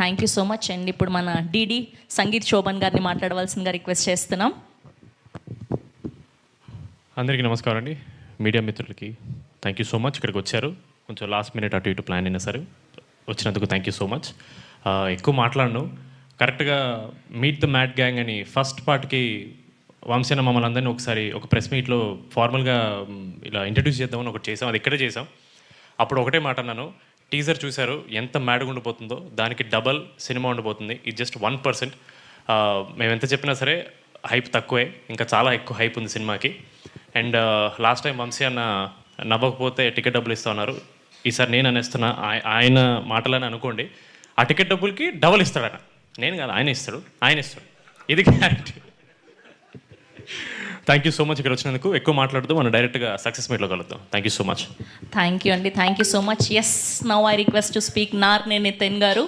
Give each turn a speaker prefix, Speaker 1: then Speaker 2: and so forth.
Speaker 1: Thank you so much. And ఇప్పుడు మన DD sangeet Shobhan గారిని మాట్లాడవలసిందిగా రిక్వెస్ట్ చేస్తున్నాం.
Speaker 2: అందరికీ నమస్కారం అండి. మీడియా మిత్రులకి థ్యాంక్ యూ సో మచ్. ఇక్కడికి వచ్చారు, కొంచెం లాస్ట్ మినిట్ అటు ఇటు ప్లాన్ అయినా సరే వచ్చినందుకు థ్యాంక్ యూ సో మచ్. ఎక్కువ మాట్లాడను, కరెక్ట్గా మీట్ ద మ్యాడ్ గ్యాంగ్ అని ఫస్ట్ పార్ట్కి వంశీన మమ్మల్ని అందరినీ ఒకసారి ఒక ప్రెస్ మీట్లో ఫార్మల్గా ఇలా ఇంట్రడ్యూస్ చేద్దామని ఒకటి చేసాం, అది ఇక్కడే చేసాం. అప్పుడు ఒకటే మాట అన్నాను, టీజర్ చూశారు ఎంత మ్యాడ్గా ఉండిపోతుందో, దానికి డబల్ సినిమా ఉండిపోతుంది. ఇది జస్ట్ 1%. మేము ఎంత చెప్పినా సరే హైప్ తక్కువే, ఇంకా చాలా ఎక్కువ హైప్ ఉంది సినిమాకి. అండ్ లాస్ట్ టైం వంశీ అన్న నవ్వకపోతే టికెట్ డబ్బులు ఇస్తా ఉన్నారు, ఈసారి నేను అనేస్తున్నా, ఆయన మాటలని అనుకోండి. ఆ టికెట్ డబ్బులకి డబుల్ ఇస్తాడు ఆయన, నేను కాదు ఆయన ఇస్తాడు, ఇది guarantee. Thank you so much ఇక్కడ వచ్చినందుకు. ఎక్కువ మాట్లాడుతూ మనం డైరెక్ట్గా సక్సెస్ మీట్లో కలుద్దాం. Thank you so much.
Speaker 1: Thank you అండి, thank you so much. Yes, now I request to speak Narne Nitin గారు.